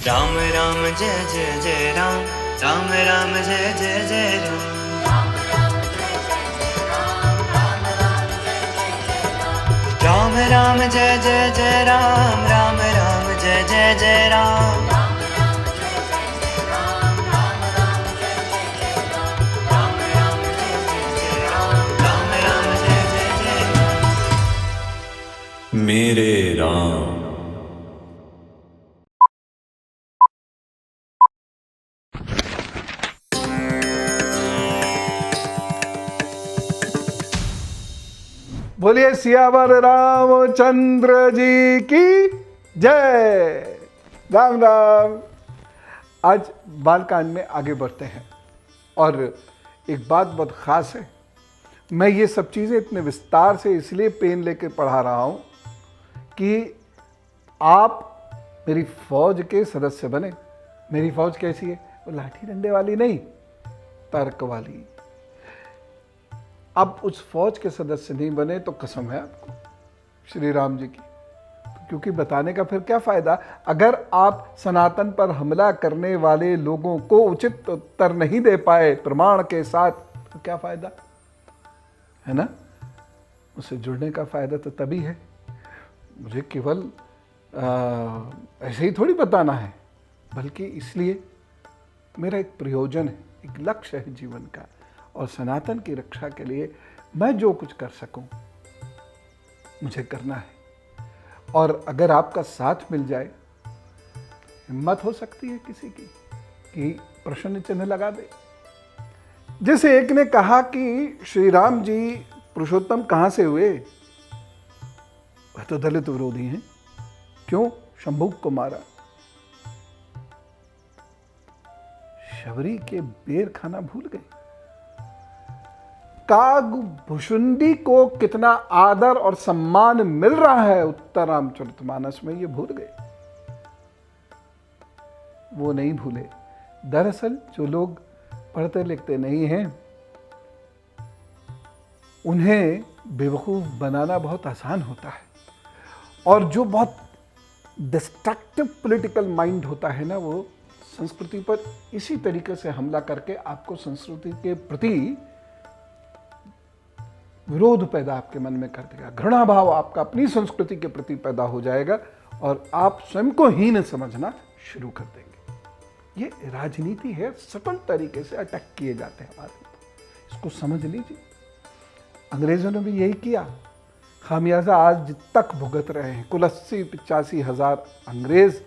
राम राम जय जय जय राम, राम राम जय जय जय राम। राम राम जय जय जय राम, राम राम जय जय जय राम। राम राम जय जय जय राम, राम राम जय जय जय राम। मेरे राम। बोलिए सियावर रामचंद्र जी की जय। राम राम। आज बालकांड में आगे बढ़ते हैं और एक बात बहुत ख़ास है। मैं ये सब चीज़ें इतने विस्तार से इसलिए पेन लेके पढ़ा रहा हूँ कि आप मेरी फौज के सदस्य बने। मेरी फौज कैसी है? वो लाठी डंडे वाली नहीं, तर्क वाली। अब उस फौज के सदस्य नहीं बने तो कसम है आपको श्री राम जी की, क्योंकि बताने का फिर क्या फायदा अगर आप सनातन पर हमला करने वाले लोगों को उचित उत्तर नहीं दे पाए प्रमाण के साथ, तो क्या फायदा है ना। उससे जुड़ने का फायदा तो तभी है। मुझे केवल ऐसे ही थोड़ी बताना है, बल्कि इसलिए मेरा एक प्रयोजन है, एक लक्ष्य है जीवन का, और सनातन की रक्षा के लिए मैं जो कुछ कर सकूं मुझे करना है। और अगर आपका साथ मिल जाए, हिम्मत हो सकती है किसी की कि प्रश्न चिन्ह लगा दे। जैसे एक ने कहा कि श्री राम जी पुरुषोत्तम कहां से हुए? वह तो दलित विरोधी हैं। क्यों? शंभुक को मारा। शबरी के बेर खाना भूल गए। कागभुशुंडी को कितना आदर और सम्मान मिल रहा है उत्तर रामचरितमानस में, ये भूल गए। वो नहीं भूले। दरअसल जो लोग पढ़ते लिखते नहीं हैं उन्हें बेवकूफ बनाना बहुत आसान होता है, और जो बहुत डिस्ट्रक्टिव पॉलिटिकल माइंड होता है ना, वो संस्कृति पर इसी तरीके से हमला करके आपको संस्कृति के प्रति विरोध पैदा आपके मन में कर देगा। घृणा भाव आपका अपनी संस्कृति के प्रति पैदा हो जाएगा और आप स्वयं को हीन समझना शुरू कर देंगे। ये राजनीति है, सटल तरीके से अटैक किए जाते हैं हमारे ऊपर, इसको समझ लीजिए। अंग्रेजों ने भी यही किया, खामियाजा आज तक भुगत रहे हैं। कुल 80-85 हज़ार अंग्रेज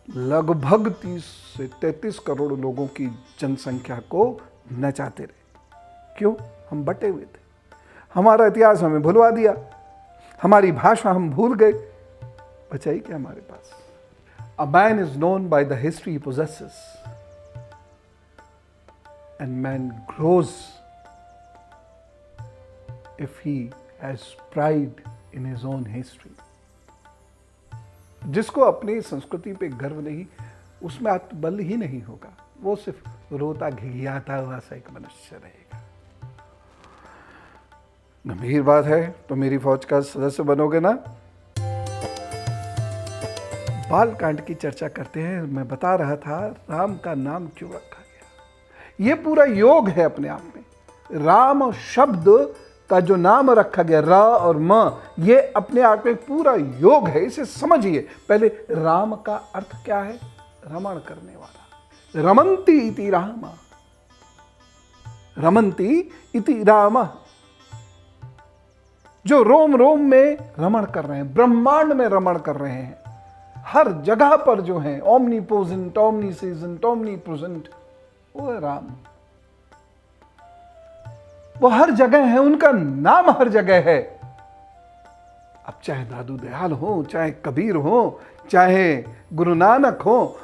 लगभग 30 से 33 करोड़ लोगों की जनसंख्या को नचाते रहे। क्यों? हम बटे हुए थे। हमारा इतिहास हमें भुलवा दिया, हमारी भाषा हम भूल गए, बचाई क्या हमारे पास? A man is known by the history he possesses, and man grows if he has pride in his own history. जिसको अपनी संस्कृति पे गर्व नहीं, उसमें आत्मबल ही नहीं होगा, वो सिर्फ रोता घिघियाता हुआ सा एक मनुष्य रहेगा। गंभीर बात है तो मेरी फौज का सदस्य बनोगे ना? बालकांड की चर्चा करते हैं। मैं बता रहा था राम का नाम क्यों रखा गया। ये पूरा योग है अपने आप में। राम शब्द का जो नाम रखा गया, रा और म, ये अपने आप में पूरा योग है। इसे समझिए। पहले राम का अर्थ क्या है? रमण करने वाला। रमन्ति इति राम, रमन्ति इति राम। जो रोम रोम में रमण कर रहे हैं, ब्रह्मांड में रमण कर रहे हैं, हर जगह पर जो है, ओमनीपोजेंट, ओमनीसेजेंट, ओमनीप्रेजेंट, वो है राम। वो हर जगह है, उनका नाम हर जगह है। अब चाहे दादू दयाल हो, चाहे कबीर हो, चाहे गुरु नानक हो,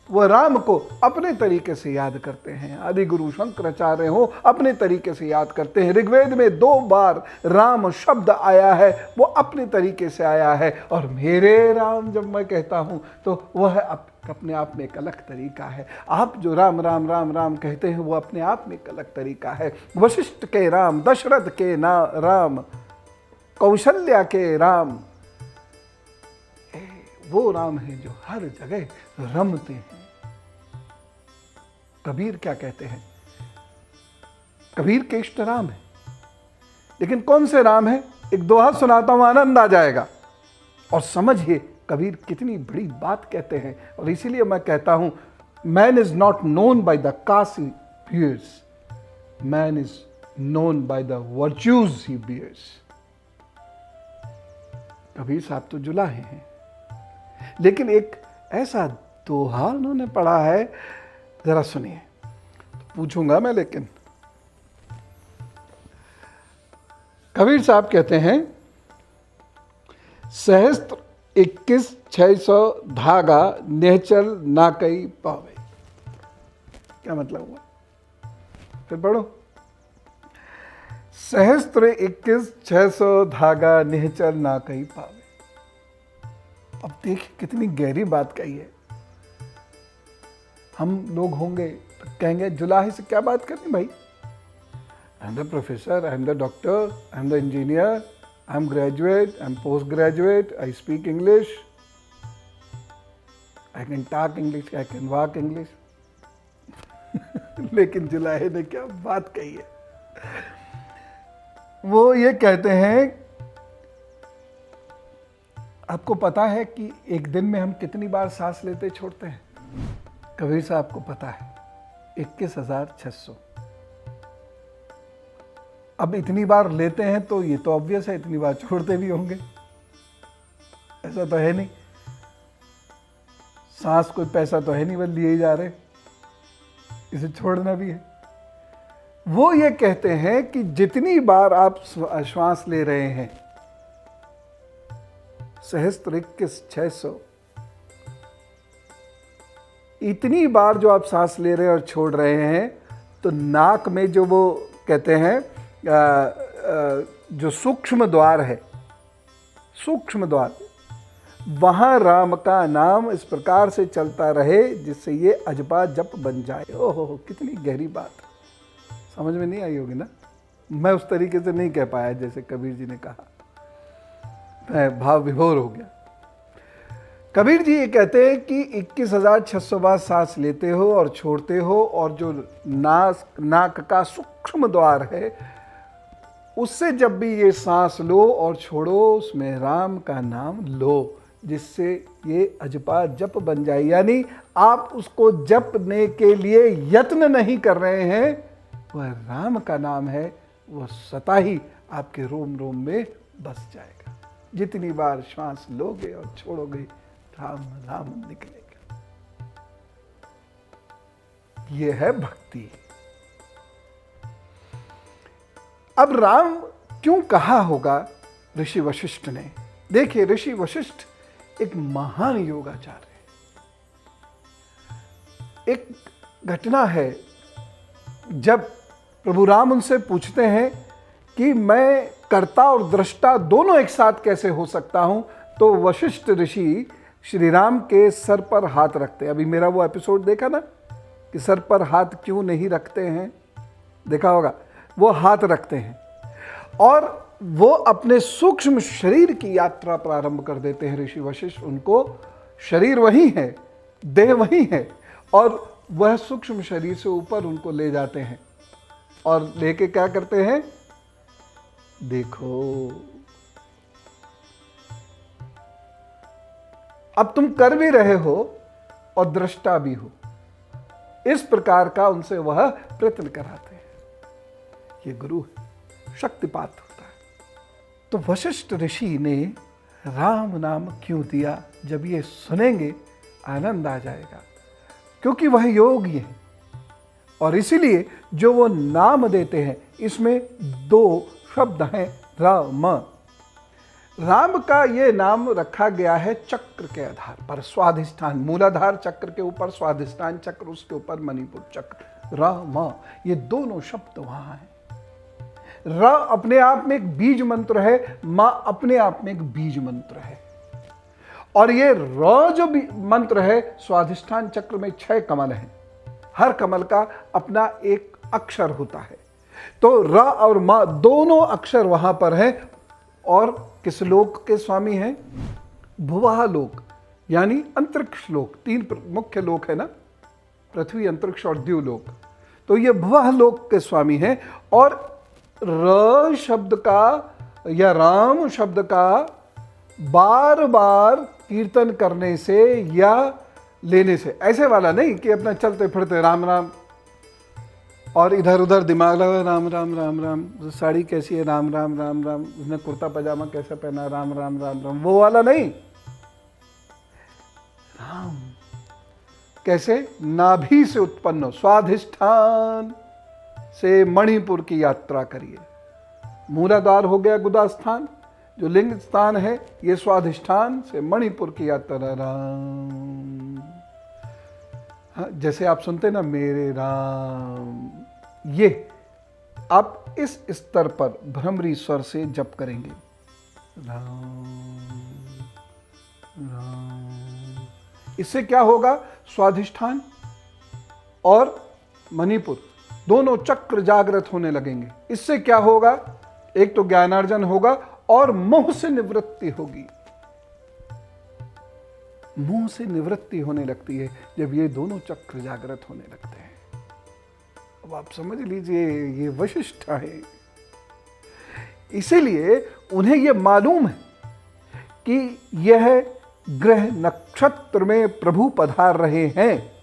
वह राम को अपने तरीके से याद करते हैं। आदि गुरु शंकराचार्य हो, अपने तरीके से याद करते हैं। ऋग्वेद में 2 बार राम शब्द आया है, वो अपने तरीके से आया है। और मेरे राम जब मैं कहता हूं तो वह अपने आप में एक अलग तरीका है। आप जो राम राम राम राम कहते हैं, वो अपने आप में एक अलग तरीका है। वशिष्ठ के राम, दशरथ के राम, कौशल्या के राम, वो राम है जो हर जगह रमते हैं। कबीर क्या कहते हैं? कबीर के इष्ट राम है, लेकिन कौन से राम है? एक दोहा सुनाता हूं, आनंद आ जाएगा। और समझिए कबीर कितनी बड़ी बात कहते हैं। और इसीलिए मैं कहता हूं, man is not known by the caste he bears, man is known by the virtues he bears. Kabir साहब तो जुलाहे हैं, लेकिन एक ऐसा दोहा उन्होंने पढ़ा है, जरा सुनिए। तो पूछूंगा मैं, लेकिन कबीर साहब कहते हैं, सहस्त्र 21,600 धागा नेचल ना कई पावे। क्या मतलब हुआ? फिर पढ़ो। सहस्त्र 21,600 धागा निहचल ना कही पावे। अब देखिए कितनी गहरी बात कही है। हम लोग होंगे तो कहेंगे जुलाहे से क्या बात करनी भाई? I am the professor, I am the doctor, I am the engineer, I am graduate, I am post graduate, I speak English, I can talk English, I can walk English. लेकिन जुलाहे ने क्या बात कही है? वो ये कहते हैं, आपको पता है कि एक दिन में हम कितनी बार सांस लेते छोड़ते हैं? कबीर साहब को पता है, 21,600। अब इतनी बार लेते हैं तो ये तो ऑब्वियस है इतनी बार छोड़ते भी होंगे, ऐसा तो है नहीं। सांस कोई पैसा तो है नहीं, बस लिए ही जा रहे, इसे छोड़ना भी है। वो ये कहते हैं कि जितनी बार आप श्वास ले रहे हैं, सहस्त्र 21,600, इतनी बार जो आप सांस ले रहे हैं और छोड़ रहे हैं, तो नाक में जो वो कहते हैं जो सूक्ष्म द्वार है, सूक्ष्म द्वार, वहां राम का नाम इस प्रकार से चलता रहे जिससे ये अजबा जप बन जाए। ओहो, कितनी गहरी बात, समझ में नहीं आई होगी ना? मैं उस तरीके से नहीं कह पाया जैसे कबीर जी ने कहा, मैं भाव विभोर हो गया। कबीर जी ये कहते हैं कि 21,600 बार सांस लेते हो और छोड़ते हो, और जो नाक का सूक्ष्म द्वार है, उससे जब भी ये सांस लो और छोड़ो, उसमें राम का नाम लो, जिससे ये अजपा जप बन जाए। यानी आप उसको जपने के लिए यत्न नहीं कर रहे हैं, वह राम का नाम है, वह सता ही आपके रोम रोम में बस जाएगा। जितनी बार श्वास लोगे और छोड़ोगे, राम राम निकलेगा। यह है भक्ति। अब राम क्यों कहा होगा ऋषि वशिष्ठ ने? देखिए, ऋषि वशिष्ठ एक महान योगाचार्य है। एक घटना है, जब प्रभु राम उनसे पूछते हैं कि मैं कर्ता और दृष्टा दोनों एक साथ कैसे हो सकता हूं, तो वशिष्ठ ऋषि श्री राम के सर पर हाथ रखते हैं। अभी मेरा वो एपिसोड देखा ना कि सर पर हाथ क्यों नहीं रखते हैं, देखा होगा। वो हाथ रखते हैं और वो अपने सूक्ष्म शरीर की यात्रा प्रारंभ कर देते हैं। ऋषि वशिष्ठ, उनको शरीर वही है, देह वही है, और वह सूक्ष्म शरीर से ऊपर उनको ले जाते हैं और लेके क्या करते हैं? देखो, अब तुम कर भी रहे हो और दृष्टा भी हो। इस प्रकार का उनसे वह प्रयत्न कराते हैं। ये गुरु है, शक्तिपात होता है। तो वशिष्ठ ऋषि ने राम नाम क्यों दिया? जब ये सुनेंगे आनंद आ जाएगा, क्योंकि वह योगी है। और इसीलिए जो वो नाम देते हैं, इसमें दो शब्द हैं, राम। राम का ये नाम रखा गया है चक्र के आधार पर, स्वाधिष्ठान, मूलाधार चक्र के ऊपर स्वाधिष्ठान चक्र, उसके ऊपर मणिपुर चक्र, राम, ये दोनों शब्द वहां हैं। र अपने आप में एक बीज मंत्र है, मां अपने आप में एक बीज मंत्र है। और ये र जो मंत्र है, स्वाधिष्ठान चक्र में 6 कमल हैं, हर कमल का अपना एक अक्षर होता है। तो र और म दोनों अक्षर वहां पर हैं। और किस लोक के स्वामी हैं? भुवः लोक, यानी अंतरिक्ष लोक, तीन मुख्य लोक है ना, पृथ्वी, अंतरिक्ष और द्युलोक। तो ये भुवः लोक के स्वामी हैं। और र शब्द का या राम शब्द का बार बार कीर्तन करने से या लेने से, ऐसे वाला नहीं कि अपना चलते फिरते राम राम और इधर उधर दिमाग लगा राम राम राम राम, साड़ी कैसी है राम राम राम राम, उसने कुर्ता पजामा कैसा पहना राम राम राम राम, वो वाला नहीं। राम कैसे? नाभि से उत्पन्न हो, स्वाधिष्ठान से मणिपुर की यात्रा करिए। मूलाधार हो गया गुदा स्थान, जो लिंग स्थान है, ये स्वाधिष्ठान से मणिपुर की यात्रा। राम, हाँ, जैसे आप सुनते ना मेरे राम, ये आप इस स्तर पर भ्रमरी स्वर से जप करेंगे। राम राम, इससे क्या होगा? स्वाधिष्ठान और मणिपुर दोनों चक्र जागृत होने लगेंगे। इससे क्या होगा? एक तो ज्ञानार्जन होगा और मोह से निवृत्ति होगी। मोह से निवृत्ति होने लगती है जब ये दोनों चक्र जागृत होने लगते हैं। अब आप समझ लीजिए, ये वशिष्ठ है। इसीलिए उन्हें यह मालूम है कि यह ग्रह नक्षत्र में प्रभु पधार रहे हैं,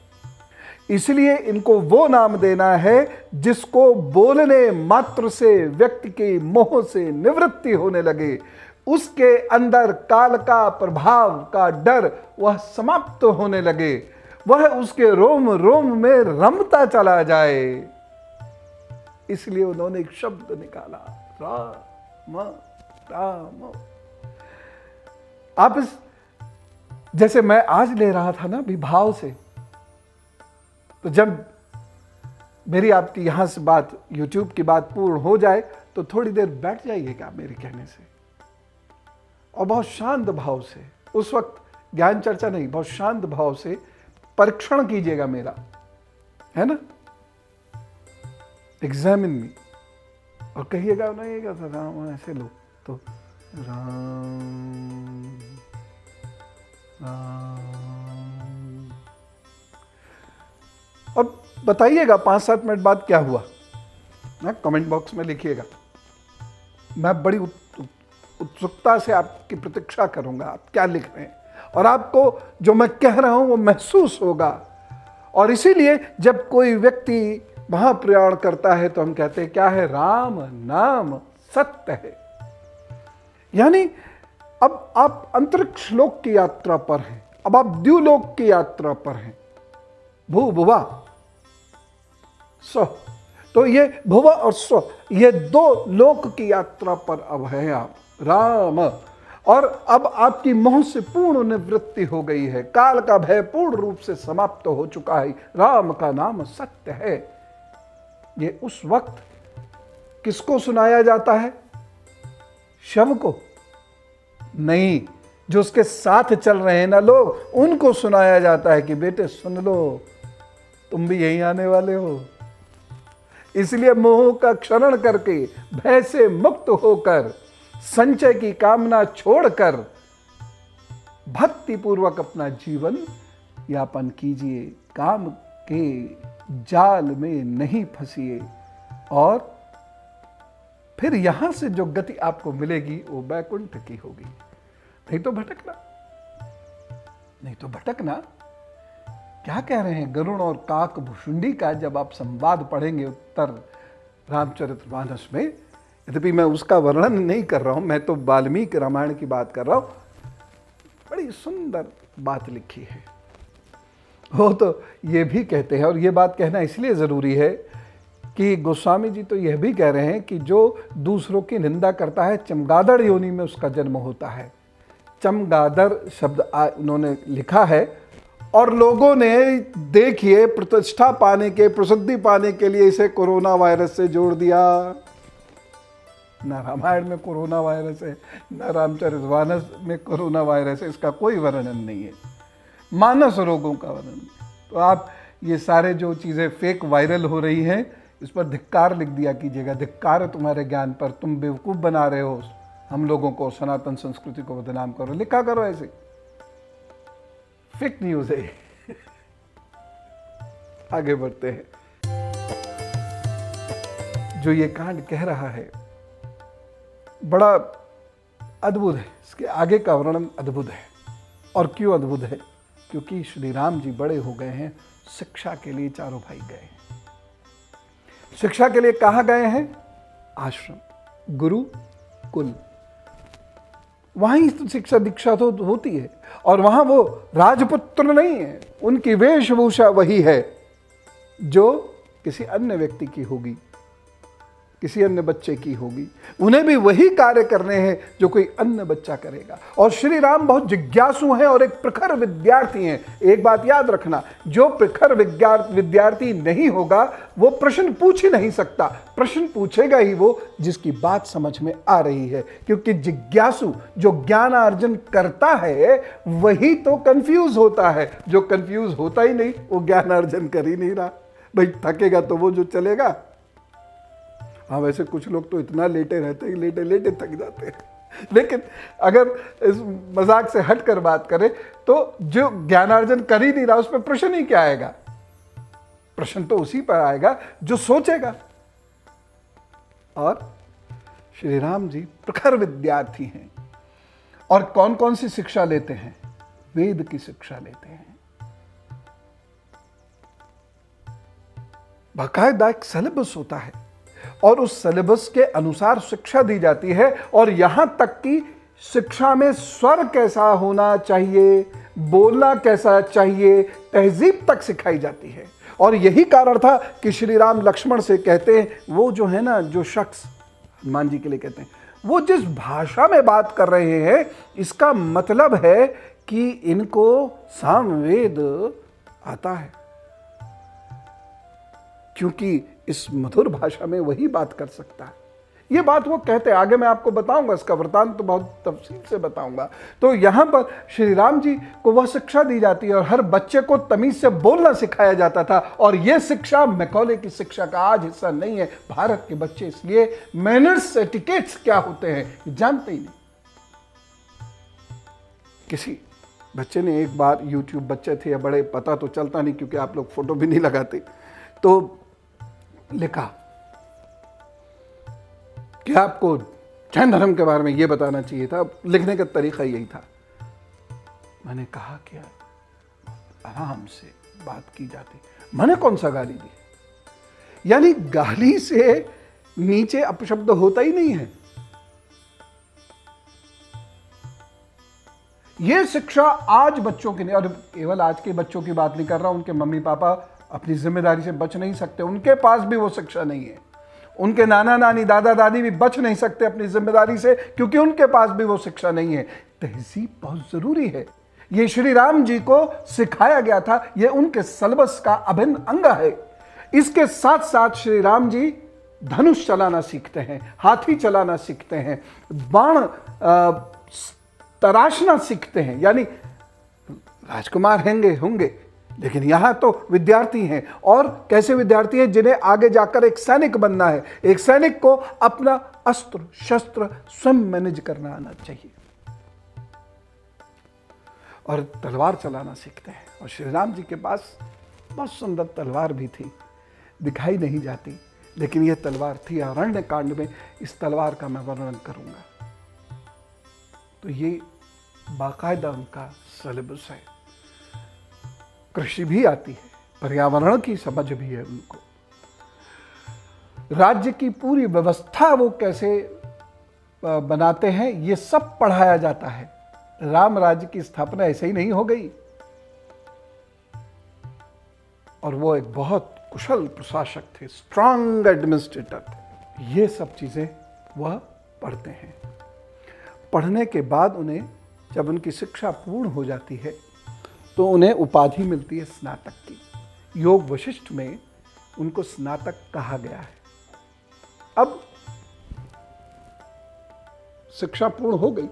इसलिए इनको वो नाम देना है जिसको बोलने मात्र से व्यक्ति के मोह से निवृत्ति होने लगे, उसके अंदर काल का प्रभाव का डर वह समाप्त होने लगे, वह उसके रोम रोम में रमता चला जाए। इसलिए उन्होंने एक शब्द निकाला, राम राम। आप इस, जैसे मैं आज ले रहा था ना विभाव से, तो जब मेरी आपकी यहां से बात, YouTube की बात पूर्ण हो जाए तो थोड़ी देर बैठ जाइएगा मेरे कहने से, और बहुत शांत भाव से, उस वक्त ज्ञान चर्चा नहीं, बहुत शांत भाव से परीक्षण कीजिएगा मेरा, है ना, एग्जामिन मी, और कहिएगा नहीं कहता राम ऐसे लो, तो राम राम, और बताइएगा 5-7 मिनट बाद क्या हुआ ना, कमेंट बॉक्स में लिखिएगा। मैं बड़ी उत्सुकता से आपकी प्रतीक्षा करूंगा, आप क्या लिख रहे हैं, और आपको जो मैं कह रहा हूं वो महसूस होगा। और इसीलिए जब कोई व्यक्ति महाप्रयाण करता है तो हम कहते हैं क्या है? राम नाम सत्य है। यानी अब आप अंतरिक्ष लोक की यात्रा पर हैं, अब आप द्युलोक की यात्रा पर हैं, भू भुवा स्व। तो ये भुवा और स्व, ये दो लोक की यात्रा पर अब है आप, राम। और अब आपकी मोह से पूर्ण निवृत्ति हो गई है, काल का भय पूर्ण रूप से समाप्त हो चुका है, राम का नाम सत्य है। ये उस वक्त किसको सुनाया जाता है? शव को नहीं, जो उसके साथ चल रहे हैं ना लोग, उनको सुनाया जाता है कि बेटे सुन लो, तुम भी यहीं आने वाले हो। इसलिए मोह का क्षरण करके, भय से मुक्त होकर, संचय की कामना छोड़कर भक्ति पूर्वक अपना जीवन यापन कीजिए, काम के जाल में नहीं फंसिए, और फिर यहां से जो गति आपको मिलेगी वो बैकुंठ की होगी। नहीं तो भटकना, नहीं तो भटकना। क्या कह रहे हैं गरुण और काक भुषुंडी का जब आप संवाद पढ़ेंगे उत्तर रामचरितमानस में, यद्यपि मैं उसका वर्णन नहीं कर रहा हूं, मैं तो वाल्मीकि रामायण की बात कर रहा हूं, बड़ी सुंदर बात लिखी है। वो तो ये भी कहते हैं, और ये बात कहना इसलिए ज़रूरी है कि गोस्वामी जी तो यह भी कह रहे हैं कि जो दूसरों की निंदा करता है, चमगादड़ योनि में उसका जन्म होता है। चमगादड़ शब्द उन्होंने लिखा है, और लोगों ने देखिए प्रतिष्ठा पाने के, प्रसिद्धि पाने के लिए इसे कोरोना वायरस से जोड़ दिया। ना रामायण में कोरोना वायरस है, ना रामचरितमानस में कोरोना वायरस है, इसका कोई वर्णन नहीं है, मानस रोगों का वर्णन। तो आप ये सारे जो चीज़ें फेक वायरल हो रही हैं, इस पर धिक्कार लिख दिया कीजिएगा। धिक्कार है तुम्हारे ज्ञान पर, तुम बेवकूफ़ बना रहे हो हम लोगों को, सनातन संस्कृति को बदनाम करो, लिखा करो ऐसे। फेक न्यूज है। आगे बढ़ते हैं। जो ये कांड कह रहा है बड़ा अद्भुत है, इसके आगे का वर्णन अद्भुत है। और क्यों अद्भुत है? क्योंकि श्री राम जी बड़े हो गए हैं, शिक्षा के लिए चारों भाई गए हैं। शिक्षा के लिए कहां गए हैं? आश्रम, गुरु, कुल, वहीं शिक्षा दीक्षा तो होती है। और वहां वो राजपुत्र नहीं है, उनकी वेशभूषा वही है जो किसी अन्य व्यक्ति की होगी, किसी अन्य बच्चे की होगी। उन्हें भी वही कार्य करने हैं जो कोई अन्य बच्चा करेगा। और श्री राम बहुत जिज्ञासु हैं और एक प्रखर विद्यार्थी हैं। एक बात याद रखना, जो प्रखर विद्यार्थी नहीं होगा वो प्रश्न पूछ ही नहीं सकता। प्रश्न पूछेगा ही वो जिसकी बात समझ में आ रही है, क्योंकि जिज्ञासु जो ज्ञान अर्जन करता है वही तो कंफ्यूज होता है। जो कंफ्यूज होता ही नहीं वो ज्ञान अर्जन कर ही नहीं रहा। भाई थकेगा तो वो जो चलेगा। हाँ, वैसे कुछ लोग तो इतना लेटे रहते हैं, लेटे लेटे थक जाते हैं। लेकिन अगर इस मजाक से हटकर बात करें तो जो ज्ञानार्जन कर ही नहीं रहा उस पर प्रश्न ही क्या आएगा? प्रश्न तो उसी पर आएगा जो सोचेगा। और श्री राम जी प्रखर विद्यार्थी हैं। और कौन कौन सी शिक्षा लेते हैं? वेद की शिक्षा लेते हैं। बाकायदा एक सिलेबस होता है और उस सिलेबस के अनुसार शिक्षा दी जाती है। और यहां तक कि शिक्षा में स्वर कैसा होना चाहिए, बोलना कैसा चाहिए, तहजीब तक सिखाई जाती है। और यही कारण था कि श्री राम लक्ष्मण से कहते हैं, वो जो है ना, जो शख्स हनुमान जी के लिए कहते हैं, वो जिस भाषा में बात कर रहे हैं इसका मतलब है कि इनको सामवेद आता है, क्योंकि इस मधुर भाषा में वही बात कर सकता है। ये बात वो कहते हैं, आगे मैं आपको बताऊंगा, इसका वृतांत तो बहुत तफसील से बताऊंगा। तो यहां पर श्री राम जी को वह शिक्षा दी जाती है और हर बच्चे को तमीज से बोलना सिखाया जाता था। और यह शिक्षा मैकॉले की शिक्षा का आज हिस्सा नहीं है। भारत के बच्चे इसलिए मैनर्स, एटिकेट्स क्या होते हैं जानते ही नहीं। किसी बच्चे ने एक बार, यूट्यूब बच्चे थे या बड़े पता तो चलता नहीं क्योंकि आप लोग फोटो भी नहीं लगाते, तो लिखा कि आपको जैन धर्म के बारे में यह बताना चाहिए था। लिखने का तरीका यही था। मैंने कहा कि आराम से बात की जाती, मैंने कौन सा गाली दी? यानी गाली से नीचे अपशब्द होता ही नहीं है। यह शिक्षा आज बच्चों की नहीं, और केवल आज के बच्चों की बात नहीं कर रहा, उनके मम्मी पापा अपनी जिम्मेदारी से बच नहीं सकते, उनके पास भी वो शिक्षा नहीं है। उनके नाना नानी, दादा दादी भी बच नहीं सकते अपनी जिम्मेदारी से, क्योंकि उनके पास भी वो शिक्षा नहीं है। तहजीब बहुत जरूरी है। ये श्री राम जी को सिखाया गया था, ये उनके सिलेबस का अभिन्न अंग है। इसके साथ साथ श्री राम जी धनुष चलाना सीखते हैं, हाथी चलाना सीखते हैं, बाण तराशना सीखते हैं। यानी राजकुमार होंगे लेकिन यहां तो विद्यार्थी हैं। और कैसे विद्यार्थी हैं? जिन्हें आगे जाकर एक सैनिक बनना है। एक सैनिक को अपना अस्त्र शस्त्र स्वयं मैनेज करना आना चाहिए और तलवार चलाना सीखते हैं। और श्री राम जी के पास बहुत सुंदर तलवार भी थी, दिखाई नहीं जाती, लेकिन यह तलवार थी। अरण्य कांड में इस तलवार का मैं वर्णन करूंगा। तो ये बाकायदा उनका सिलेबस है। कृषि भी आती है, पर्यावरण की समझ भी है उनको, राज्य की पूरी व्यवस्था वो कैसे बनाते हैं ये सब पढ़ाया जाता है। राम राज्य की स्थापना ऐसे ही नहीं हो गई। और वो एक बहुत कुशल प्रशासक थे, स्ट्रांग एडमिनिस्ट्रेटर थे। ये सब चीजें वह पढ़ते हैं। पढ़ने के बाद उन्हें, जब उनकी शिक्षा पूर्ण हो जाती है, तो उन्हें उपाधि मिलती है स्नातक की। योग वशिष्ठ में उनको स्नातक कहा गया है। अब शिक्षा पूर्ण हो गई,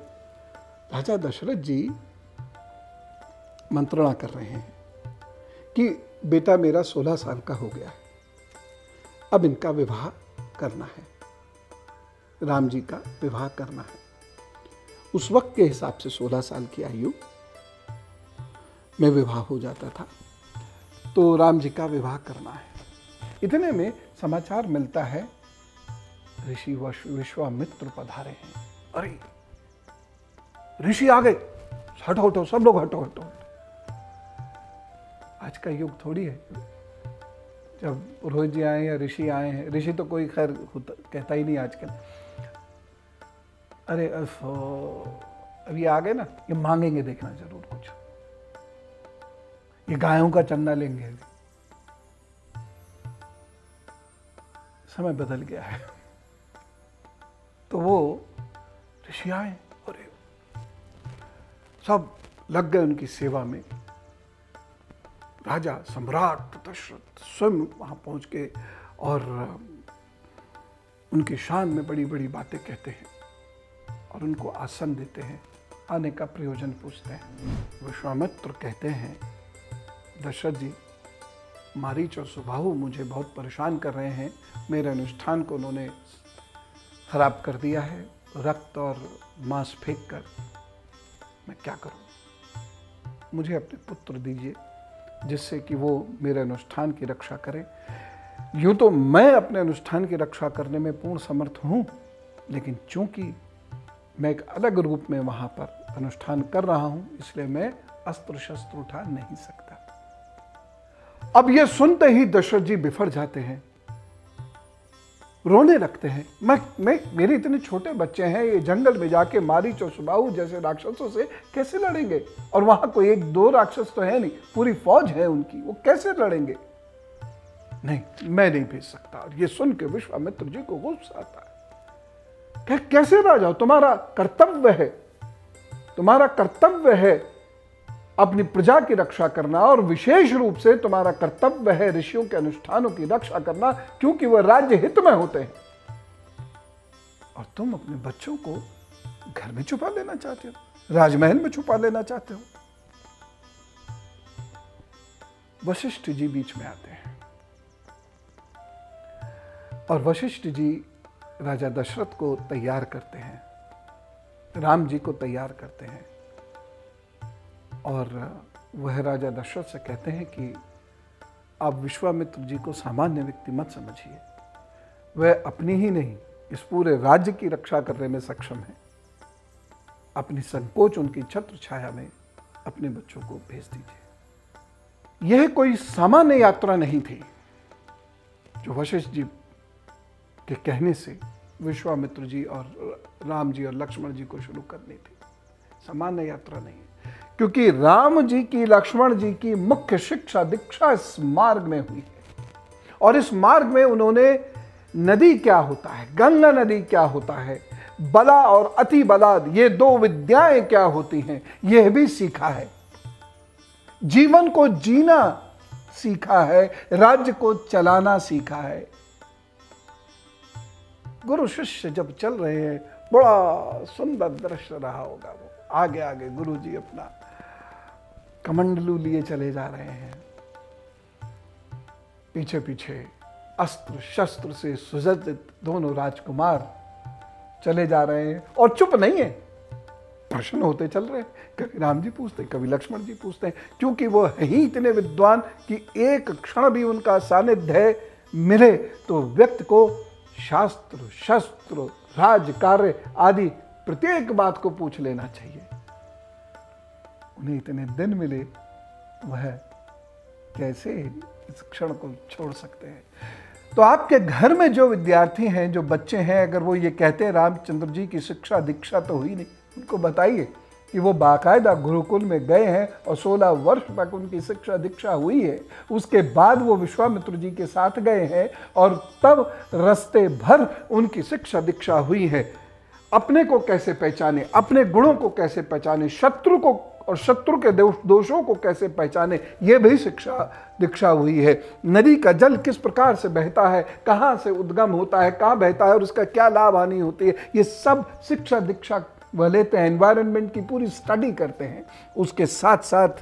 राजा दशरथ जी मंत्रणा कर रहे हैं कि बेटा मेरा 16 साल का हो गया है, अब इनका विवाह करना है, राम जी का विवाह करना है। उस वक्त के हिसाब से 16 साल की आयु में विवाह हो जाता था। तो राम जी का विवाह करना है। इतने में समाचार मिलता है ऋषि विश्वामित्र पधारे हैं। अरे ऋषि आ गए, हटो हटो सब लोग हटो हटो। आज का युग थोड़ी है जब रोहित जी आए या ऋषि आए हैं। ऋषि तो कोई खैर कहता ही नहीं आजकल। अरे अभी आ गए ना, ये मांगेंगे देखना जरूर कुछ, ये गायों का चंदा लेंगे अभी। समय बदल गया है। तो वो ऋषि आए, अरे सब लग गए उनकी सेवा में। राजा सम्राट दशरथ स्वयं वहां पहुंच के और उनकी शान में बड़ी बड़ी बातें कहते हैं और उनको आसन देते हैं, आने का प्रयोजन पूछते हैं। विश्वामित्र कहते हैं, दशरथ जी, मारीच और सुबाहु मुझे बहुत परेशान कर रहे हैं। मेरे अनुष्ठान को उन्होंने खराब कर दिया है, रक्त और मांस फेंक कर। मैं क्या करूं? मुझे अपने पुत्र दीजिए जिससे कि वो मेरे अनुष्ठान की रक्षा करे। यूं तो मैं अपने अनुष्ठान की रक्षा करने में पूर्ण समर्थ हूं, लेकिन चूंकि मैं एक अलग रूप में वहां पर अनुष्ठान कर रहा हूं, इसलिए मैं अस्त्र शस्त्र उठा नहीं सकता। अब ये सुनते ही दशरथ जी बिफर जाते हैं, रोने लगते हैं। मेरे इतने छोटे बच्चे हैं, ये जंगल में जाके मारीच और सुबाहु जैसे राक्षसों से कैसे लड़ेंगे? और वहां कोई एक दो राक्षस तो है नहीं, पूरी फौज है उनकी, वो कैसे लड़ेंगे? नहीं, मैं नहीं भेज सकता। और ये सुन के विश्वामित्र जी को गुस्सा आता है। कैसे राजा, तुम्हारा कर्तव्य है, तुम्हारा कर्तव्य है अपनी प्रजा की रक्षा करना, और विशेष रूप से तुम्हारा कर्तव्य है ऋषियों के अनुष्ठानों की रक्षा करना, क्योंकि वह राज्य हित में होते हैं। और तुम अपने बच्चों को घर में छुपा लेना चाहते हो, राजमहल में छुपा लेना चाहते हो। वशिष्ठ जी बीच में आते हैं और वशिष्ठ जी राजा दशरथ को तैयार करते हैं, राम जी को तैयार करते हैं। और वह राजा दशरथ से कहते हैं कि आप विश्वामित्र जी को सामान्य व्यक्ति मत समझिए, वह अपनी ही नहीं इस पूरे राज्य की रक्षा करने में सक्षम है। अपनी संकोच उनकी छत्र छाया में अपने बच्चों को भेज दीजिए। यह कोई सामान्य यात्रा नहीं थी जो वशिष्ठ जी के कहने से विश्वामित्र जी और राम जी और लक्ष्मण जी को शुरू करनी थी। सामान्य यात्रा नहीं, क्योंकि राम जी की, लक्ष्मण जी की मुख्य शिक्षा दीक्षा इस मार्ग में हुई है। और इस मार्ग में उन्होंने नदी क्या होता है, गंगा नदी क्या होता है, बला और अति बलाद, ये दो विद्याएं क्या होती हैं, यह भी सीखा है। जीवन को जीना सीखा है, राज्य को चलाना सीखा है। गुरु शिष्य जब चल रहे हैं, बड़ा सुंदर दृश्य रहा होगा। वो आगे आगे गुरु जी अपना कमंडलू लिए चले जा रहे हैं, पीछे पीछे अस्त्र शस्त्र से सुसज्जित दोनों राजकुमार चले जा रहे हैं और चुप नहीं है, प्रश्न होते चल रहे हैं। कभी राम जी पूछते, कभी लक्ष्मण जी पूछते हैं, क्योंकि वो है ही इतने विद्वान कि एक क्षण भी उनका सानिध्य मिले तो व्यक्ति को शास्त्र शस्त्र राज कार्य आदि प्रत्येक बात को पूछ लेना चाहिए। उन्हें इतने दिन मिले, वह कैसे इस क्षण को छोड़ सकते हैं? तो आपके घर में जो विद्यार्थी हैं, जो बच्चे हैं, अगर वो ये कहते हैं रामचंद्र जी की शिक्षा दीक्षा तो हुई नहीं, उनको बताइए कि वो बाकायदा गुरुकुल में गए हैं और 16 वर्ष तक उनकी शिक्षा दीक्षा हुई है। उसके बाद वो विश्वामित्र जी के साथ गए हैं और तब रास्ते भर उनकी शिक्षा दीक्षा हुई है। अपने को कैसे पहचाने, अपने गुणों को कैसे पहचाने, शत्रु को और शत्रु के दोषों को कैसे पहचाने, ये भी शिक्षा दीक्षा हुई है। नदी का जल किस प्रकार से बहता है, कहाँ से उद्गम होता है, कहाँ बहता है और उसका क्या लाभ हानि होती है, ये सब शिक्षा दीक्षा वह लेते हैं। एनवायरनमेंट की पूरी स्टडी करते हैं। उसके साथ साथ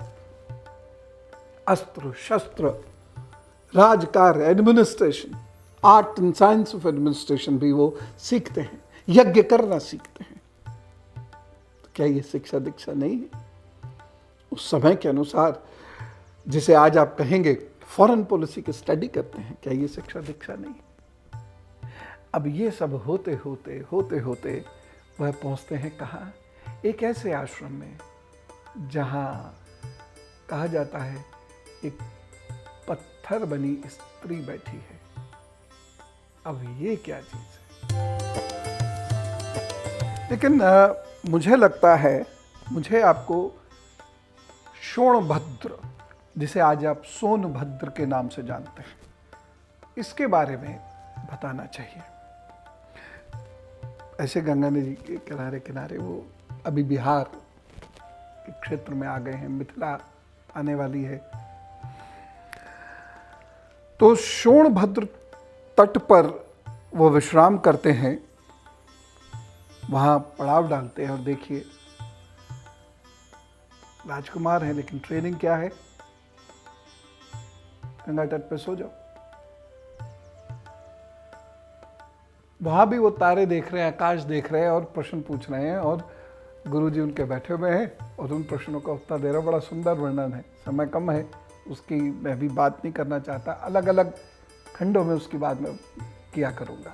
अस्त्र शस्त्र, राजकार्य, administration, art and science of administration भी वो सीखते हैं, यज्ञ करना सीखते हैं। तो क्या ये शिक्षा दीक्षा नहीं है? उस समय के अनुसार, जिसे आज आप कहेंगे फॉरेन पॉलिसी की स्टडी करते हैं, क्या ये शिक्षा दीक्षा नहीं? अब ये सब होते होते वह पहुंचते हैं कहाँ? एक ऐसे आश्रम में जहाँ कहा जाता है एक पत्थर बनी स्त्री बैठी है। अब ये क्या चीज़ है? लेकिन मुझे लगता है, मुझे आपको शोणभद्र, जिसे आज आप सोनभद्र के नाम से जानते हैं, इसके बारे में बताना चाहिए। ऐसे गंगा नदी के किनारे किनारे वो अभी बिहार के क्षेत्र में आ गए हैं, मिथिला आने वाली है। तो शोणभद्र तट पर वो विश्राम करते हैं, वहां पड़ाव डालते हैं। और देखिए, राजकुमार है लेकिन ट्रेनिंग क्या है? गंगा तट पे सो जाओ। वहां भी वो तारे देख रहे हैं, आकाश देख रहे हैं और प्रश्न पूछ रहे हैं, और गुरुजी उनके बैठे हुए हैं और उन प्रश्नों का उत्तर दे रहे हैं। बड़ा सुंदर वर्णन है, समय कम है, उसकी मैं भी बात नहीं करना चाहता, अलग अलग खंडों में उसकी बात मैं किया करूंगा।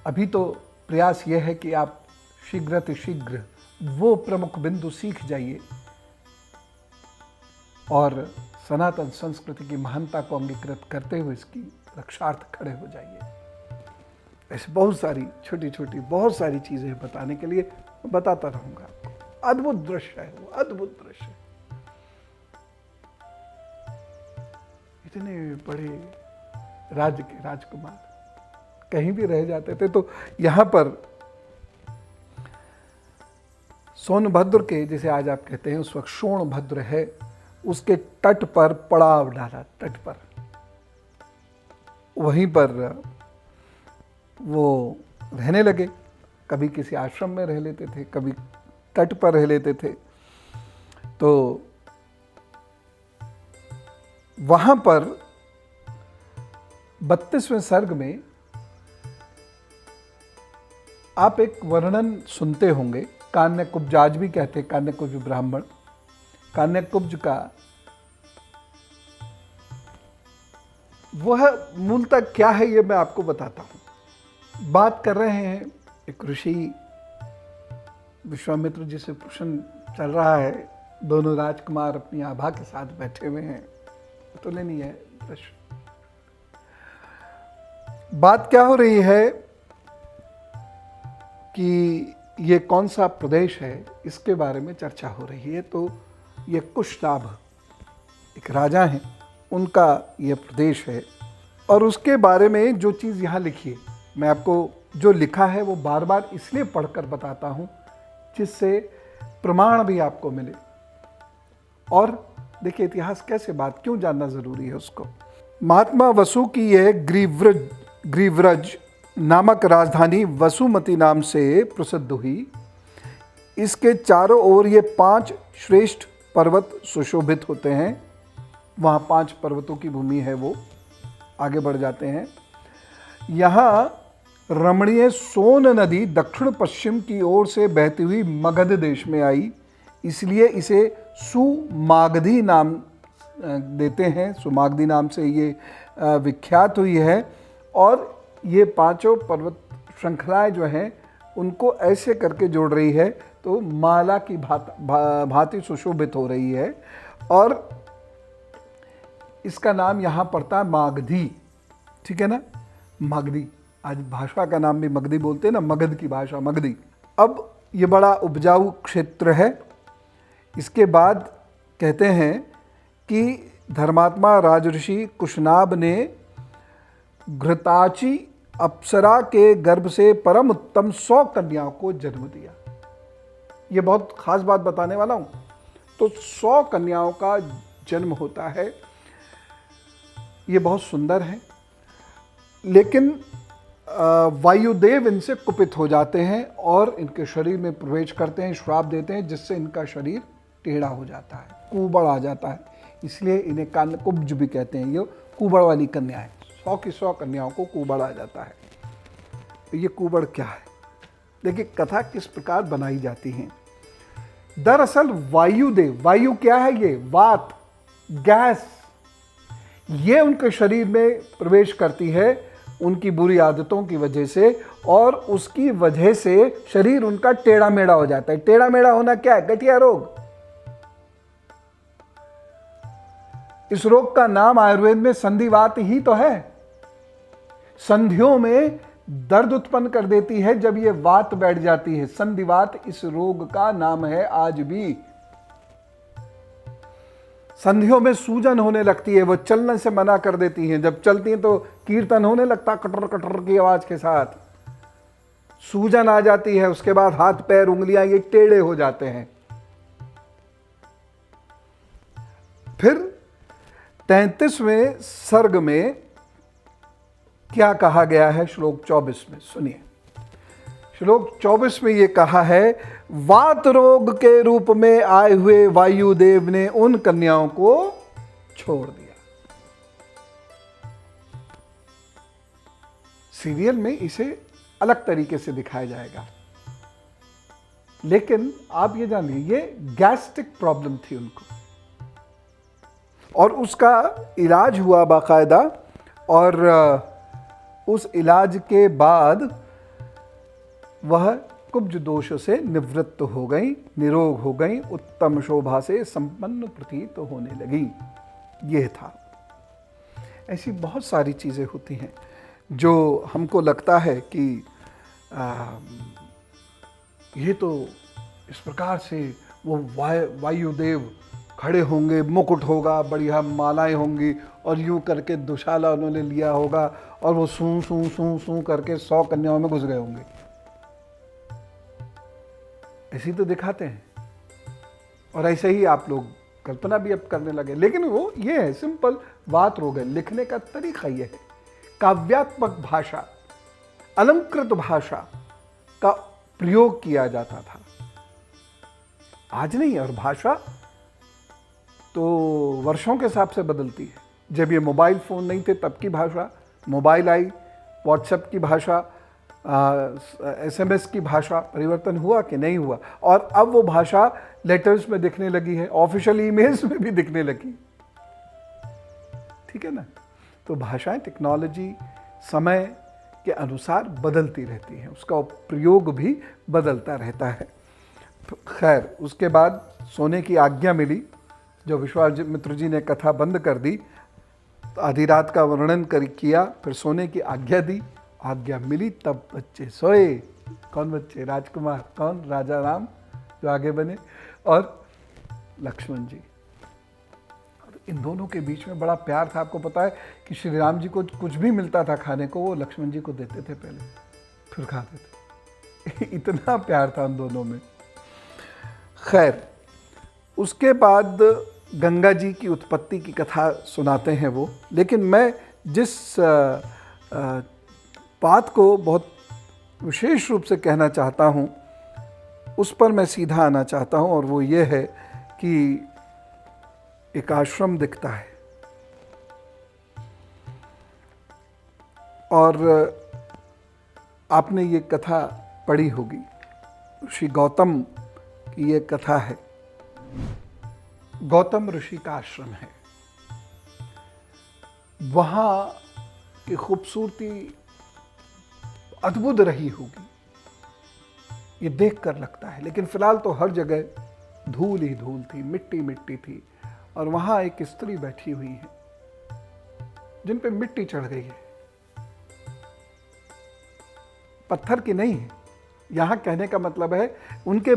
अभी तो प्रयास यह है कि आप शीघ्र वो प्रमुख बिंदु सीख जाइए और सनातन संस्कृति की महानता को अंगीकृत करते हुए इसकी रक्षार्थ खड़े हो जाइए। ऐसे बहुत सारी छोटी छोटी बहुत सारी चीजें बताने के लिए मैं बताता रहूंगा आपको। अद्भुत दृश्य है वो, अद्भुत दृश्य। इतने बड़े राज्य के राजकुमार कहीं भी रह जाते थे, तो यहां पर सोनभद्र के, जिसे आज आप कहते हैं, उस वक्त शोणभद्र है, उसके तट पर पड़ाव डाला। तट पर, वहीं पर वो रहने लगे। कभी किसी आश्रम में रह लेते थे, कभी तट पर रह लेते थे। तो वहां पर 32वें सर्ग में आप एक वर्णन सुनते होंगे, कान्यकुब्ज, आज भी कहते हैं कान्यकुब्ज ब्राह्मण। कान्यकुब्ज का वह मूलतः क्या है ये मैं आपको बताता हूं। बात कर रहे हैं एक ऋषि विश्वामित्र जी से प्रश्न चल रहा है, दोनों राजकुमार अपनी आभा के साथ बैठे हुए हैं। तो नहीं है दृश्य। बात क्या हो रही है कि ये कौन सा प्रदेश है, इसके बारे में चर्चा हो रही है। तो ये कुशनाभ एक राजा हैं, उनका ये प्रदेश है। और उसके बारे में जो चीज़ यहाँ लिखी है, मैं आपको जो लिखा है वो बार बार इसलिए पढ़कर बताता हूँ जिससे प्रमाण भी आपको मिले। और देखिए इतिहास कैसे, बात क्यों जानना जरूरी है उसको। महात्मा वसु की यह ग्रीव्रज नामक राजधानी वसुमती नाम से प्रसिद्ध हुई। इसके चारों ओर ये 5 श्रेष्ठ पर्वत सुशोभित होते हैं। वहाँ 5 पर्वतों की भूमि है। वो आगे बढ़ जाते हैं। यहाँ रमणीय सोन नदी दक्षिण पश्चिम की ओर से बहती हुई मगध देश में आई, इसलिए इसे सुमागधी नाम देते हैं। सुमागधी नाम से ये विख्यात हुई है। और ये 5 पर्वत श्रृंखलाएं जो हैं उनको ऐसे करके जोड़ रही है, तो माला की भांति सुशोभित हो रही है। और इसका नाम यहाँ पड़ता है मागधी, ठीक है ना, मगधी। आज भाषा का नाम भी मगधी बोलते हैं ना, मगध की भाषा मगधी। अब ये बड़ा उपजाऊ क्षेत्र है। इसके बाद कहते हैं कि धर्मात्मा राजऋषि कुशनाभ ने घृताची अप्सरा के गर्भ से परम उत्तम 100 कन्याओं को जन्म दिया। ये बहुत खास बात बताने वाला हूं। तो 100 कन्याओं का जन्म होता है। ये बहुत सुंदर है, लेकिन वायुदेव इनसे कुपित हो जाते हैं और इनके शरीर में प्रवेश करते हैं, श्राप देते हैं, जिससे इनका शरीर टेढ़ा हो जाता है, कुबड़ आ जाता है। इसलिए इन्हें कान्यकुब्ज भी कहते हैं। ये कुबड़ वाली कन्याएं, 100 की 100 कन्याओं को कुबड़ आ जाता है। तो ये कुबड़ क्या है? देखिए कथा किस प्रकार बनाई जाती है। दरअसल वायुदेव, वायु क्या है ये? वात, गैस, ये उनके शरीर में प्रवेश करती है उनकी बुरी आदतों की वजह से, और उसकी वजह से शरीर उनका टेढ़ा मेढ़ा हो जाता है। टेढ़ा मेढ़ा होना क्या है? गठिया रोग। इस रोग का नाम आयुर्वेद में संधिवात ही तो है। संधियों में दर्द उत्पन्न कर देती है जब ये वात बैठ जाती है। संधिवात इस रोग का नाम है आज भी। संधियों में सूजन होने लगती है, वो चलने से मना कर देती हैं। जब चलती हैं तो कीर्तन होने लगता कटर कटर की आवाज के साथ। सूजन आ जाती है, उसके बाद हाथ पैर उंगलियां ये टेढ़े हो जाते हैं। फिर 33वें सर्ग में क्या कहा गया है? श्लोक 24 में सुनिए। श्लोक 24 में ये कहा है, वात रोग के रूप में आए हुए वायुदेव ने उन कन्याओं को छोड़ दिया। सीरियल में इसे अलग तरीके से दिखाया जाएगा, लेकिन आप ये जानिए ये गैस्ट्रिक प्रॉब्लम थी उनको, और उसका इलाज हुआ बाकायदा, और उस इलाज के बाद वह कुब्ज दोष से निवृत्त हो गई, निरोग हो गई, उत्तम शोभा से संपन्न प्रतीत होने लगी। यह था। ऐसी बहुत सारी चीज़ें होती हैं जो हमको लगता है कि ये तो इस प्रकार से वो वायुदेव खड़े होंगे, मुकुट होगा, बढ़िया मालाएं होंगी, और यूं करके दुशाला उन्होंने लिया होगा, और वो सूं सूं सूं सूं करके 100 कन्याओं में घुस गए होंगे। ऐसी तो दिखाते हैं, और ऐसे ही आप लोग कल्पना भी अब करने लगे। लेकिन वो ये है, सिंपल बात रोग है। लिखने का तरीका ये है, काव्यात्मक भाषा, अलंकृत भाषा का प्रयोग किया जाता था, आज नहीं। और भाषा तो वर्षों के हिसाब से बदलती है। जब ये मोबाइल फ़ोन नहीं थे तब की भाषा, मोबाइल आई, व्हाट्सएप की भाषा, SMS की भाषा, परिवर्तन हुआ कि नहीं हुआ? और अब वो भाषा लेटर्स में दिखने लगी है, ऑफिशियल ईमेल्स में भी दिखने लगी। ठीक है ना? तो भाषाएं, टेक्नोलॉजी समय के अनुसार बदलती रहती हैं, उसका प्रयोग भी बदलता रहता है। खैर, उसके बाद सोने की आज्ञा मिली। जो विश्वामित्र जी ने कथा बंद कर दी, तो आधी रात का वर्णन किया, फिर सोने की आज्ञा दी। आज्ञा मिली तब बच्चे सोए। कौन बच्चे? राजकुमार। कौन? राजा राम जो आगे बने, और लक्ष्मण जी। और इन दोनों के बीच में बड़ा प्यार था। आपको पता है कि श्री राम जी को कुछ भी मिलता था खाने को, वो लक्ष्मण जी को देते थे पहले, फिर खाते थे। इतना प्यार था उन दोनों में। खैर, उसके बाद गंगा जी की उत्पत्ति की कथा सुनाते हैं वो। लेकिन मैं जिस बात को बहुत विशेष रूप से कहना चाहता हूँ, उस पर मैं सीधा आना चाहता हूँ, और वो ये है कि एक आश्रम दिखता है, और आपने ये कथा पढ़ी होगी, ऋषि गौतम की ये कथा है। गौतम ऋषि का आश्रम है, वहाँ की खूबसूरती अद्भुत रही होगी, ये देखकर लगता है। लेकिन फिलहाल तो हर जगह धूल ही धूल थी, मिट्टी मिट्टी थी, और वहाँ एक स्त्री बैठी हुई है जिन पे मिट्टी चढ़ गई है। पत्थर की नहीं है, यहाँ कहने का मतलब है उनके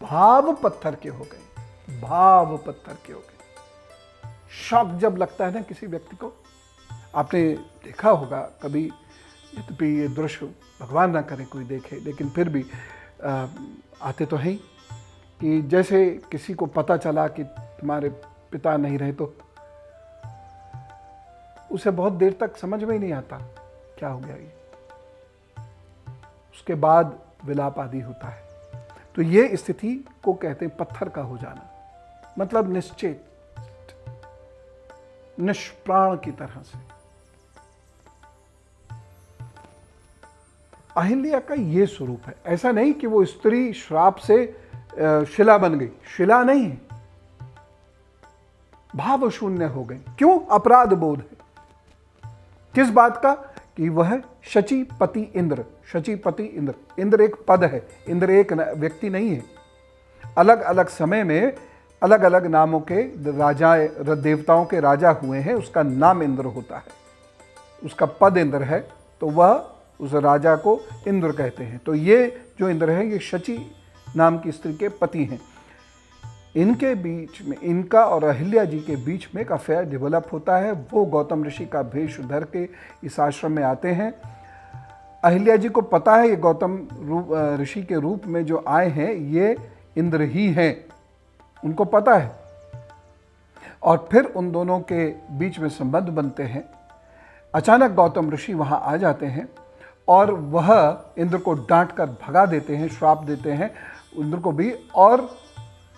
भाव पत्थर के हो गए, भाव पत्थर के हो गए। शॉक जब लगता है ना किसी व्यक्ति को, आपने देखा होगा कभी, यद्यपि ये दृश्य भगवान ना करे कोई देखे, लेकिन फिर भी आते तो हैं कि जैसे किसी को पता चला कि तुम्हारे पिता नहीं रहे, तो उसे बहुत देर तक समझ में ही नहीं आता क्या हो गया ये। उसके बाद विलाप आदि होता है। तो ये स्थिति को कहते हैं पत्थर का हो जाना, मतलब निश्चित, निष्प्राण की तरह से। अहिल्या का ये स्वरूप है। ऐसा नहीं कि वो स्त्री श्राप से शिला बन गई, शिला नहीं, भाव शून्य हो गई। क्यों? अपराध बोध है। किस बात का? कि वह शचीपति इंद्र, शचीपति इंद्र, इंद्र एक पद है, इंद्र एक व्यक्ति नहीं है। अलग अलग समय में अलग अलग नामों के राजा, देवताओं के राजा हुए हैं, उसका नाम इंद्र होता है, उसका पद इंद्र है, तो वह उस राजा को इंद्र कहते हैं। तो ये जो इंद्र है, ये शची नाम की स्त्री के पति हैं। इनके बीच में, इनका और अहिल्या जी के बीच में एक अफेयर डेवलप होता है। वो गौतम ऋषि का भेष धर के इस आश्रम में आते हैं। अहिल्या जी को पता है ये गौतम ऋषि के रूप में जो आए हैं ये इंद्र ही हैं, उनको पता है। और फिर उन दोनों के बीच में संबंध बनते हैं। अचानक गौतम ऋषि वहां आ जाते हैं और वह इंद्र को डांट कर भगा देते हैं, श्राप देते हैं इंद्र को भी, और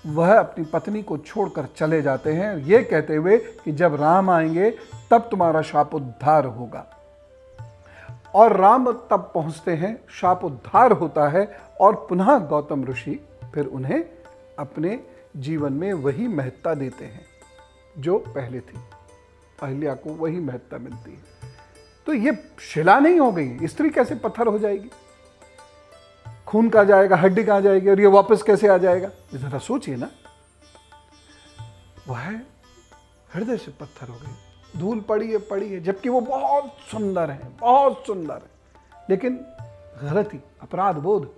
वह अपनी पत्नी को छोड़कर चले जाते हैं, ये कहते हुए कि जब राम आएंगे तब तुम्हारा शाप उद्धार होगा। और राम तब पहुंचते हैं, शाप उद्धार होता है और पुनः गौतम ऋषि फिर उन्हें अपने जीवन में वही महत्ता देते हैं जो पहले थी। अहिल्या को वही महत्ता मिलती है। तो ये शिला नहीं हो गई, स्त्री कैसे पत्थर हो जाएगी? खून कहाँ जाएगा, हड्डी कहाँ जाएगी, और ये वापस कैसे आ जाएगा? जरा सोचिए ना। वह हृदय से पत्थर हो गई, धूल पड़ी है, जबकि वो बहुत सुंदर है, बहुत सुंदर है, लेकिन गलती, अपराध बोध।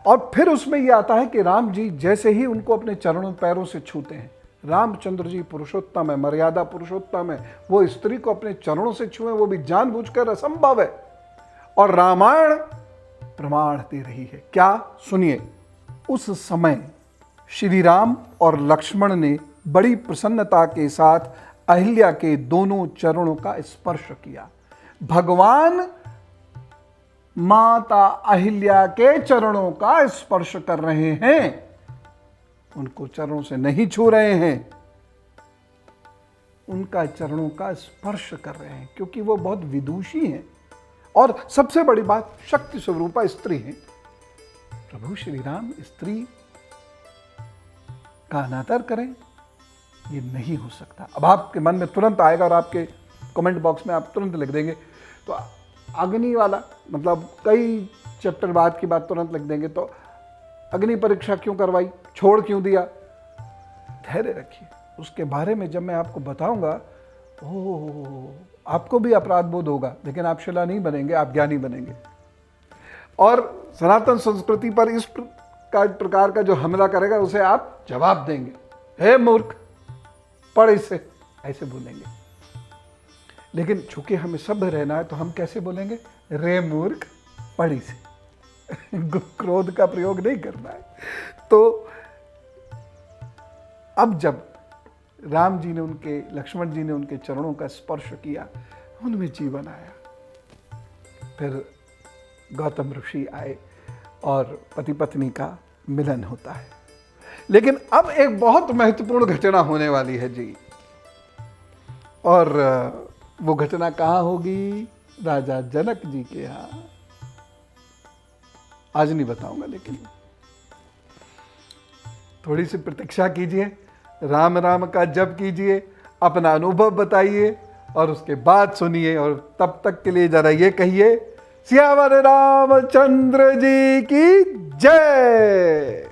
और फिर उसमें यह आता है कि राम जी जैसे ही उनको अपने चरणों पैरों से छूते हैं, रामचंद्र जी पुरुषोत्तम है, मर्यादा पुरुषोत्तम है, वो स्त्री को अपने चरणों से छुए, वो भी जानबूझकर, असंभव है। और रामायण प्रमाण दे रही है। क्या? सुनिए। उस समय श्री राम और लक्ष्मण ने बड़ी प्रसन्नता के साथ अहिल्या के दोनों चरणों का स्पर्श किया। भगवान माता अहिल्या के चरणों का स्पर्श कर रहे हैं, उनको चरणों से नहीं छू रहे हैं, उनका चरणों का स्पर्श कर रहे हैं, क्योंकि वो बहुत विदुषी हैं। और सबसे बड़ी बात, शक्ति स्वरूपा स्त्री है। प्रभु श्री राम स्त्री का अनादर करें, ये नहीं हो सकता। अब आपके मन में तुरंत आएगा और आपके कमेंट बॉक्स में आप तुरंत लिख देंगे, तो अग्नि वाला, मतलब कई चैप्टर बाद की बात तुरंत लिख देंगे, तो अग्नि परीक्षा क्यों करवाई, छोड़ क्यों दिया? धैर्य रखिए, उसके बारे में जब मैं आपको बताऊंगा, आपको भी अपराध बोध होगा, लेकिन आप शिला नहीं बनेंगे, आप ज्ञानी बनेंगे। और सनातन संस्कृति पर इस प्रकार का जो हमला करेगा उसे आप जवाब देंगे, हे मूर्ख पढ़ इसे, ऐसे बोलेंगे। लेकिन चूंकि हमें सभ्य रहना है तो हम कैसे बोलेंगे? रे मूर्ख पढ़ इसे। क्रोध का प्रयोग नहीं करना है। तो अब जब राम जी ने उनके, लक्ष्मण जी ने उनके चरणों का स्पर्श किया, उनमें जीवन आया। फिर गौतम ऋषि आए और पति पत्नी का मिलन होता है। लेकिन अब एक बहुत महत्वपूर्ण घटना होने वाली है जी, और वो घटना कहाँ होगी? राजा जनक जी के यहाँ। आज नहीं बताऊंगा, लेकिन थोड़ी सी प्रतीक्षा कीजिए, राम राम का जप कीजिए, अपना अनुभव बताइए और उसके बाद सुनिए। और तब तक के लिए जरा ये कहिए, सियावर रामचंद्र जी की जय।